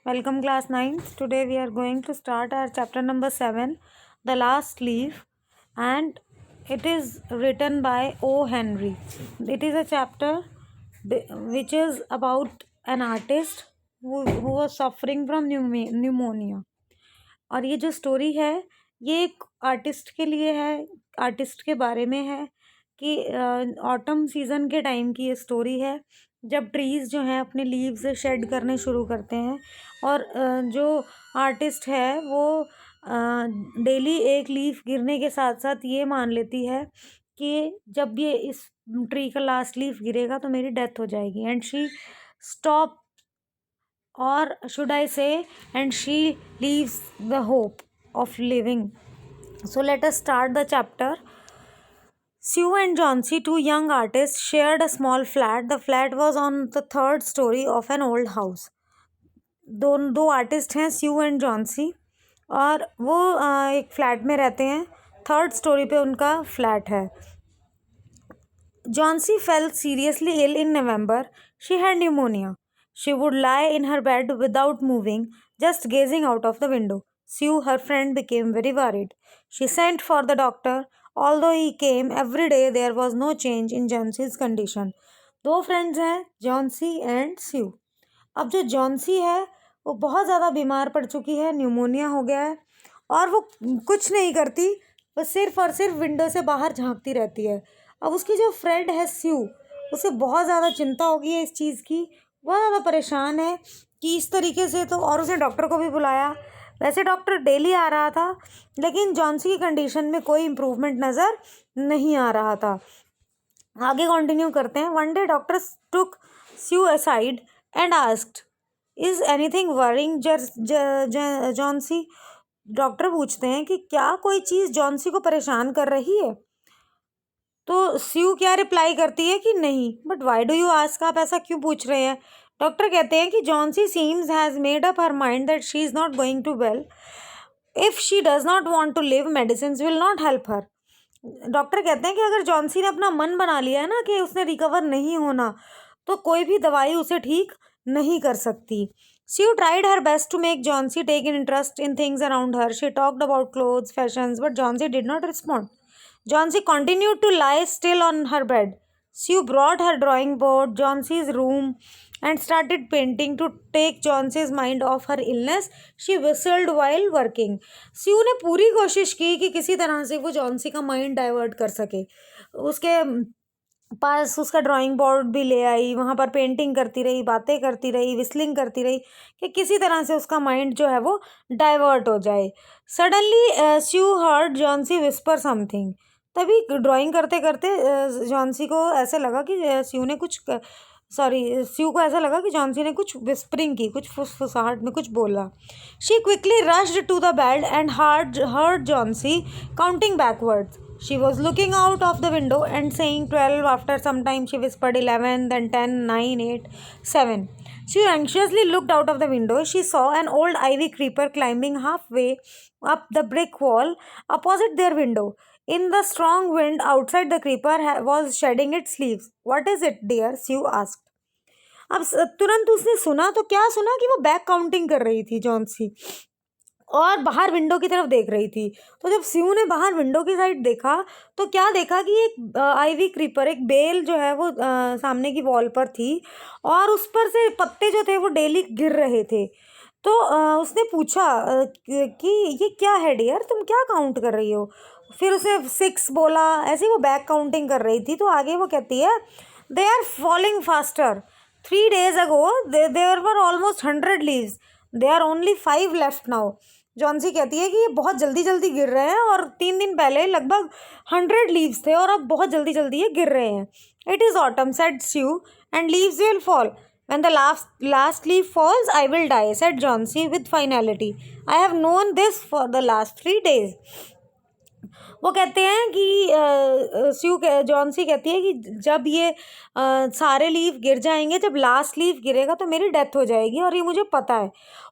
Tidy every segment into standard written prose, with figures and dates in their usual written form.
Welcome class 9th. Today we are going to start our chapter number 7, The Last Leaf, and it is written by O. Henry. It is a chapter which is about an artist who was suffering from pneumonia. और ये जो story है ये एक artist के लिए है, artist के बारे में है कि ऑटम सीज़न के टाइम की ये स्टोरी है जब ट्रीज़ जो हैं अपने लीव्स शेड करने शुरू करते हैं और जो आर्टिस्ट है वो डेली एक लीफ गिरने के साथ साथ ये मान लेती है कि जब ये इस ट्री का लास्ट लीफ गिरेगा तो मेरी डेथ हो जाएगी and she stop or should I say, and she leaves the hope of living. So let us start the chapter. Sue and Johnsy, two young artists, shared a small flat. The flat was on the third story of an old house. दो artist हैं स्यू and Johnsy और वो एक flat में रहते हैं. Third story पे उनका फ्लैट है. Johnsy fell seriously ill in November. She had pneumonia. She would lie in her bed without moving, just gazing out of the window. Sue, her friend, became very worried. She sent for the doctor. Although he came every day, there was no change in Johnsy's condition. दो friends हैं, Johnsy and स्यू. अब जो Johnsy है वो बहुत ज़्यादा बीमार पड़ चुकी है, न्यूमोनिया हो गया है और वो कुछ नहीं करती, वो सिर्फ और सिर्फ विंडो से बाहर झांकती रहती है. अब उसकी जो फ्रेंड है स्यू, उसे बहुत ज़्यादा चिंता होगी है इस चीज़ की, बहुत ज़्यादा परेशान है कि इस तरीके से तो, और उसने डॉक्टर को भी बुलाया. वैसे डॉक्टर डेली आ रहा था लेकिन जॉन्सी की कंडीशन में कोई इम्प्रूवमेंट नज़र नहीं आ रहा था. आगे कंटिन्यू करते हैं. One day doctor took Sue aside and asked, is anything worrying Johnsy? Doctor पूछते हैं कि क्या कोई चीज़ जॉन्सी को परेशान कर रही है? तो स्यू क्या रिप्लाई करती है कि नहीं. But why do you ask, आप ऐसा क्यों पूछ रहे हैं? डॉक्टर कहते हैं कि Johnsy seems has made up her mind that she is not going to well. If she does not want to live, medicine will not help her. Doctor कहते हैं कि अगर जॉन्सी ने अपना मन बना लिया है ना कि उसने रिकवर नहीं होना, तो कोई भी दवाई उसे ठीक नहीं कर सकती. Sue tried her best to make Johnsy take an interest in things around her. She talked about clothes, fashions, but Johnsy did not respond. Johnsy continued to lie still on her bed. Sue brought her drawing board, Johnsy's room, and started painting to take Johnsy's mind off her illness. She whistled while working. Sue ने पूरी कोशिश की कि किसी तरह से वो Johnsy का माइंड डाइवर्ट कर सके. उसके पास उसका ड्राइंग बोर्ड भी ले आई, वहाँ पर पेंटिंग करती रही, बातें करती रही, विस्लिंग करती रही कि किसी तरह से उसका माइंड जो है वो डाइवर्ट हो जाए. सडनली स्यू हर्ड जॉन्सी विस्पर समथिंग. तभी ड्राइंग करते करते जॉन्सी को ऐसे लगा कि स्यू को ऐसा लगा कि जॉन्सी ने कुछ विस्परिंग की, कुछ फुसफुसाहट में कुछ बोला. She quickly rushed to the bed and heard Johnsy counting backwards. She was looking out of the window and saying 12. After some time she whispered 11, then 10, 9, 8, 7. She anxiously looked out of the window. She saw an old ivy creeper climbing halfway up the brick wall opposite their window. In the strong wind outside, the creeper was shedding its leaves. What is it, dear? Sue asked. अब तुरंत उसने सुना तो क्या सुना कि वो back counting कर रही थी जॉन्सी और बाहर विंडो की तरफ देख रही थी. तो जब स्यू ने बाहर विंडो की साइड देखा तो क्या देखा कि एक आइवी क्रीपर, एक बेल जो है वो सामने की वॉल पर थी और उस पर से पत्ते जो थे वो डेली गिर रहे थे. तो उसने पूछा कि ये क्या है डियर, तुम क्या काउंट कर रही हो? फिर उसे 6 बोला. ऐसे ही वो बैक काउंटिंग कर रही थी. तो आगे वो कहती है, they are falling faster. 3 days ago there were almost 100 leaves. They are only 5 left now. Johnsy कहती है कि ये बहुत जल्दी जल्दी गिर रहे हैं और 3 दिन पहले लगभग 100 लीव्स थे और अब बहुत जल्दी जल्दी ये गिर रहे हैं. It is autumn, said Sue, and leaves will fall. When the last leaf falls, I will die, said Johnsy with finality. I have known this for the last 3 days. वो कहते हैं कि जॉन्सी कहती है कि जब ये सारे लीफ गिर जाएंगे, जब लास्ट लीफ गिरेगा तो मेरी डेथ हो जाएगी और ये मुझे पता है.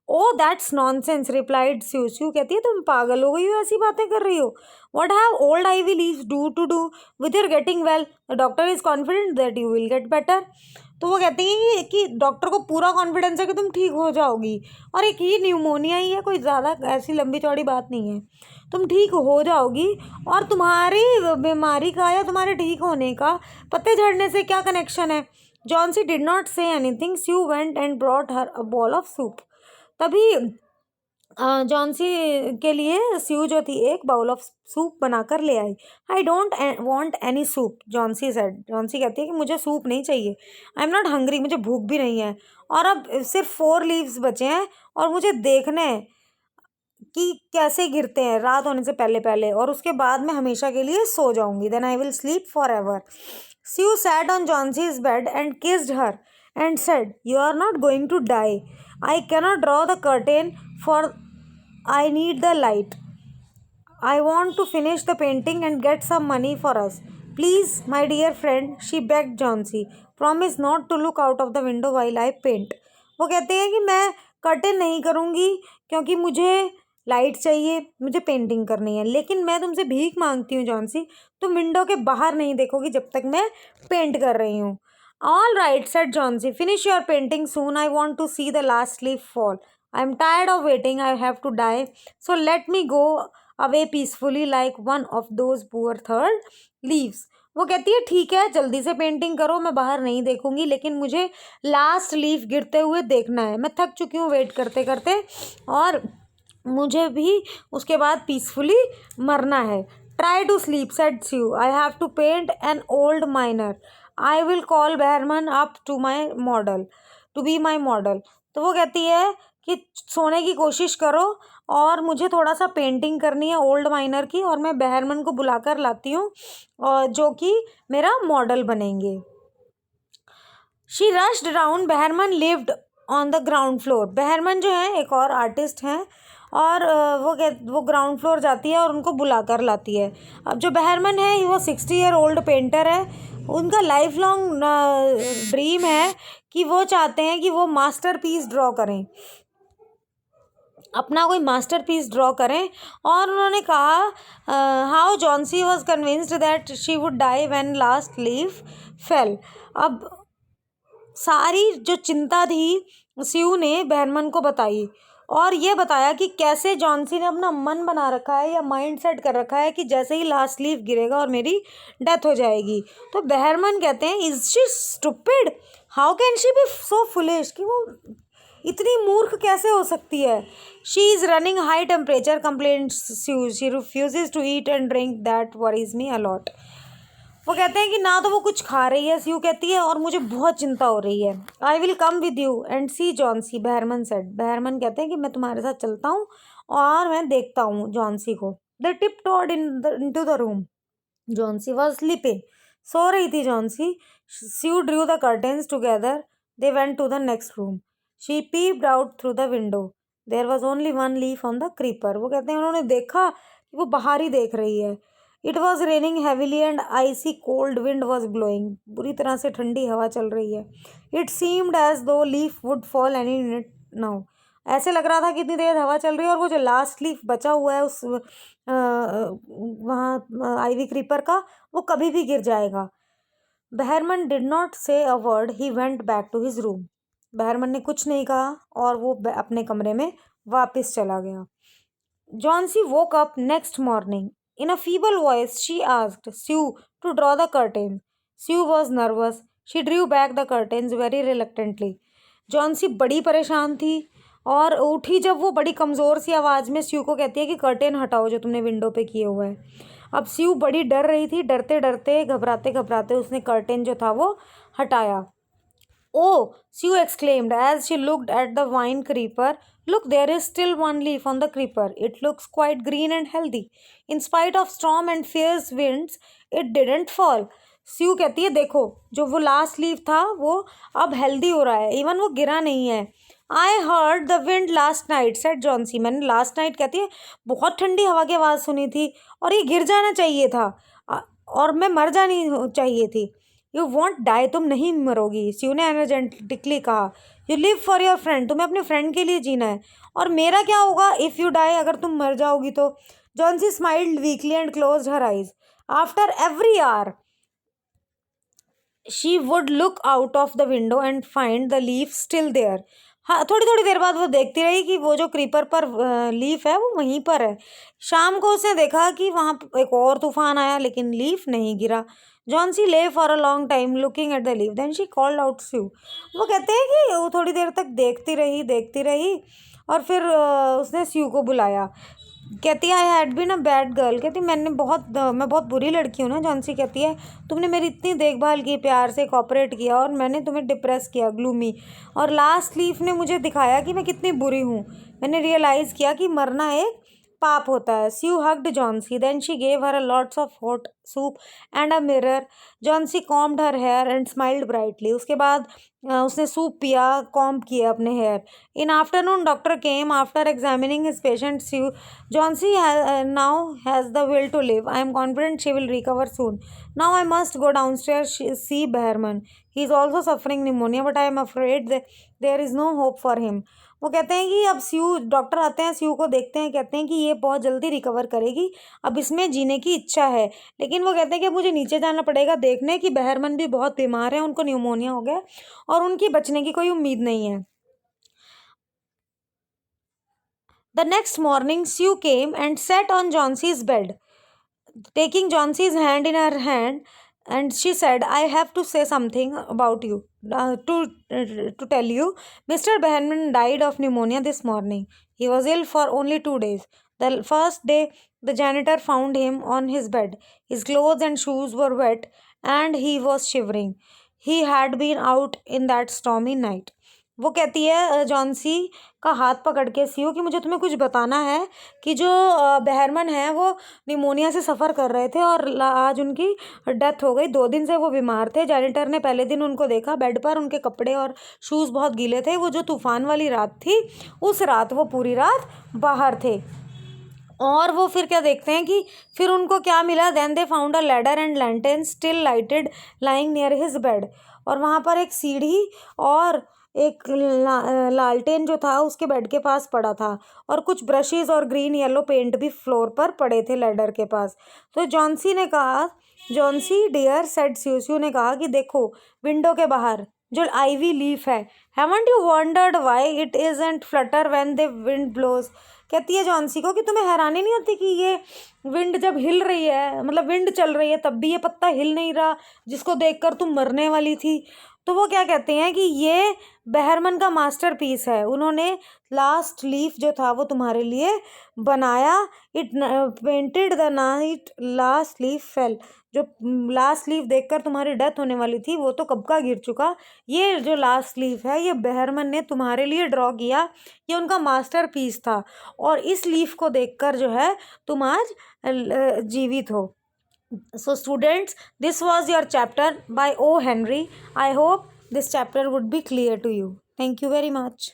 ओ दैट्स नॉनसेंस, रिप्लाइड स्यू. स्यू कहती है तुम पागल हो गई हो, ऐसी बातें कर रही हो. What have old ivy leaves do with your getting well? The doctor is confident that you will get better. तो वो कहती है कि डॉक्टर को पूरा कॉन्फिडेंस है कि तुम ठीक हो जाओगी, और एक ही न्यूमोनिया ही है, कोई ज़्यादा ऐसी लंबी चौड़ी बात नहीं है, तुम ठीक हो जाओगी। और तुम्हारी बीमारी का या तुम्हारे ठीक होने का पत्ते झड़ने से क्या कनेक्शन है? Johnsy did not say anything. Sue went and brought her a bowl of soup. तभी जॉन्सी के लिए स्यू जो थी एक बाउल ऑफ सूप बनाकर ले आई। I don't want any soup, Johnsy said. Johnsy कहती है कि मुझे सूप नहीं चाहिए। आई एम नॉट हंग्री, मुझे भूख भी नहीं है। और अब सिर्फ 4 लीव्स बचे हैं और मुझे देखना है कि कैसे गिरते हैं रात होने से पहले पहले, और उसके बाद मैं हमेशा के लिए सो जाऊंगी। Then I will sleep forever. Sue sat on Johnsy's bed and kissed her and said, you are not going to die. I cannot draw the curtain for I need the light. I want to finish the painting and get some money for us. Please, my dear friend, she begged Johnsy. Promise not to look out of the window while I paint. वो कहते हैं कि मैं curtain नहीं करूँगी क्योंकि मुझे light चाहिए, मुझे पेंटिंग करनी है, लेकिन मैं तुमसे भीख मांगती हूँ जॉन्सी, तुम विंडो के बाहर नहीं देखोगी जब तक मैं पेंट कर रही हूँ। All right, said Johnsy. Finish your painting soon. I want to see the last leaf fall. I'm tired of waiting. I have to die. So let me go away peacefully like one of those poor third leaves. वो कहती है ठीक है, जल्दी से painting करो, मैं बाहर नहीं देखूंगी, लेकिन मुझे लास्ट लीफ गिरते हुए देखना है। मैं थक चुकी हूँ वेट करते करते, और मुझे भी उसके बाद पीसफुली मरना है। Try to sleep, said Sue. I have to paint an old miner. I will call Behrman up to be my model. तो वो कहती है कि सोने की कोशिश करो, और मुझे थोड़ा सा पेंटिंग करनी है ओल्ड माइनर की, और मैं बहरमन को बुलाकर लाती हूँ जो कि मेरा मॉडल बनेंगे। She rushed down. Behrman lived on the ground floor. Behrman जो है एक और आर्टिस्ट हैं, और वो ग्राउंड फ्लोर जाती है और उनको बुला कर लाती है। अब जो बहरमन है वो 60 ईयर ओल्ड पेंटर है। उनका लाइफ लॉन्ग ड्रीम है कि वो चाहते हैं कि वो मास्टरपीस ड्रॉ करें, अपना कोई मास्टरपीस ड्रॉ करें। और उन्होंने कहा how Johnsy was convinced that she would die when last leaf fell. अब सारी जो चिंता थी स्यू ने बहरमन को बताई, और ये बताया कि कैसे जॉन्सी ने अपना मन बना रखा है या माइंड सेट कर रखा है कि जैसे ही लास्ट लीफ गिरेगा और मेरी डेथ हो जाएगी। तो बहरमन कहते हैं is she stupid, how can she be so foolish, कि वो इतनी मूर्ख कैसे हो सकती है। She is running high temperature, complained Sue. She refuses to eat and drink, that worries me a lot. वो कहते हैं कि ना तो वो कुछ खा रही है, स्यू कहती है, और मुझे बहुत चिंता हो रही है। I will come with you and see Johnsy, Behrman said. Behrman कहते हैं कि मैं तुम्हारे साथ चलता हूँ और मैं देखता हूँ जॉन्सी को। They tiptoed into the room. Johnsy was sleeping. सो रही थी Johnsy. Sue drew the curtains together. They went to the next room. She peeped out through the window. There was only 1 leaf on the creeper. वो कहते हैं उन्होंने देखा कि वो बाहर ही देख रही है। It was raining heavily and icy cold wind was blowing. बुरी तरह से ठंडी हवा चल रही है। It seemed as though leaf would fall any minute now. ऐसे लग रहा था कि इतनी तेज हवा चल रही है और वो जो लास्ट लीफ बचा हुआ है उस वहाँ आइवी क्रीपर का, वो कभी भी गिर जाएगा। बहरमन did not say a word. He went back to his room. Behrman ने कुछ नहीं कहा और वो अपने कमरे में वापस चला गया। Johnsy woke up next morning. In a feeble voice, she asked Sue to draw the curtain. Sue was nervous. She drew back the curtains very reluctantly. Johnsy बड़ी परेशान थी और उठी जब वो बड़ी कमज़ोर सी आवाज़ में स्यू को कहती है कि कर्टेन हटाओ जो तुमने विंडो पे किए हुए हैं। अब स्यू बड़ी डर रही थी। डरते डरते घबराते घबराते उसने कर्टेन जो था वो हटाया। Oh, Sue exclaimed as she looked at the vine creeper. Look, there is still 1 leaf on the creeper. It looks quite green and healthy. In spite of storm and fierce winds, it didn't fall. Sue कहती है देखो जो वो last leaf था वो अब healthy हो रहा है, इवन वो गिरा नहीं है। I heard the wind last night, said Johnsy. मैंने लास्ट नाइट कहती है बहुत ठंडी हवा की आवाज़ सुनी थी और ये गिर जाना चाहिए था और मैं मर जानी चाहिए थी। यू वॉन्ट डाई, तुम नहीं मरोगी, स्यू ने एनर्जेटिकली कहा। You live for your friend, तुम्हें अपने फ्रेंड के लिए जीना है। और मेरा क्या होगा इफ़ यू डाई, अगर तुम मर जाओगी तो। Johnsy smiled weakly and closed her eyes. After every hour, she would look out of the window and find the leaf still there. हाँ, थोड़ी थोड़ी देर बाद वो देखती रही कि वो जो क्रीपर पर लीफ है वो वहीं पर है. शाम को उसने देखा कि वहाँ एक और तूफान आया लेकिन लीफ नहीं गिरा. Johnsy lay for a long time looking at the leaf. Then she called out Sue. वो कहते हैं कि वो थोड़ी देर तक देखती रही और फिर उसने स्यू को बुलाया. कहती है I had been a bad girl. कहती मैं बहुत बुरी लड़की हूँ ना. जॉन्सी कहती है तुमने मेरी इतनी देखभाल की, प्यार से कॉपरेट किया और मैंने तुम्हें डिप्रेस किया, ग्लूमी. और लास्ट लीफ ने मुझे दिखाया कि मैं कितनी बुरी हूँ. मैंने रियलाइज़ किया कि मरना एक पाप होता है. Sue hugged Johnsy. Then she gave her a lots of hot soup and a mirror. Johnsy combed her hair and smiled brightly. उसके बाद उसने सूप पिया, कॉम्ब किए अपने hair. In afternoon, doctor came after examining his patient. Sue, Johnsy now has the will to live. I am confident she will recover soon. Now I must go downstairs see Behrman. He is also suffering pneumonia, but I am afraid that there is no hope for him. वो कहते हैं कि अब स्यू, doctor आते हैं, स्यू को देखते हैं, कहते हैं कि ये बहुत जल्दी रिकवर करेगी, अब इसमें जीने की इच्छा है. लेकिन वो कहते हैं कि मुझे नीचे जाना पड़ेगा देखने कि बहरमन भी बहुत बीमार है, उनको न्यूमोनिया हो गया और उनकी बचने की कोई उम्मीद नहीं है. The next morning Sue came and sat on Johnsy's bed. Taking Johnson's hand in her hand, and she said, I have to say something about you. To tell you, Mr. Behrman died of pneumonia this morning. He was ill for only 2 days. The first day, the janitor found him on his bed. His clothes and shoes were wet, and he was shivering. He had been out in that stormy night. वो कहती है Johnsy का हाथ पकड़ के CO कि मुझे तुम्हें कुछ बताना है कि जो बहरमन है वो निमोनिया से सफ़र कर रहे थे और आज उनकी डेथ हो गई. 2 दिन से वो बीमार थे. जैनिटर ने पहले दिन उनको देखा बेड पर, उनके कपड़े और शूज़ बहुत गीले थे. वो जो तूफ़ान वाली रात थी उस रात वो पूरी रात बाहर थे. और वो फिर क्या देखते हैं कि फिर उनको क्या मिला. Then they found a ladder and lantern still lighted lying near his bed. और वहाँ पर एक सीढ़ी और एक लालटेन जो था उसके बेड के पास पड़ा था और कुछ ब्रशेस और ग्रीन येलो पेंट भी फ्लोर पर पड़े थे लैडर के पास. तो जॉन्सी डियर सेड स्यू ने कहा कि देखो विंडो के बाहर जो आईवी लीफ है. Haven't you wondered why it isn't flutter when the wind blows. कहती है जॉन्सी को कि तुम्हें हैरानी नहीं होती कि ये विंड जब हिल रही है, मतलब विंड चल रही है, तब भी ये पत्ता हिल नहीं रहा जिसको देखकर तुम मरने वाली थी. तो वो क्या कहते हैं कि ये बहरमन का मास्टरपीस है. उन्होंने लास्ट लीफ जो था वो तुम्हारे लिए बनाया. It painted the night last leaf fail. जो लास्ट लीफ देखकर तुम्हारी डेथ होने वाली थी वो तो कब का गिर चुका. ये जो लास्ट लीफ है ये बहरमन ने तुम्हारे लिए ड्रॉ किया. ये उनका मास्टरपीस था और इस लीफ को देखकर जो है तुम आज जीवित हो. So students, this was your chapter by O. Henry. I hope this chapter would be clear to you. Thank you very much.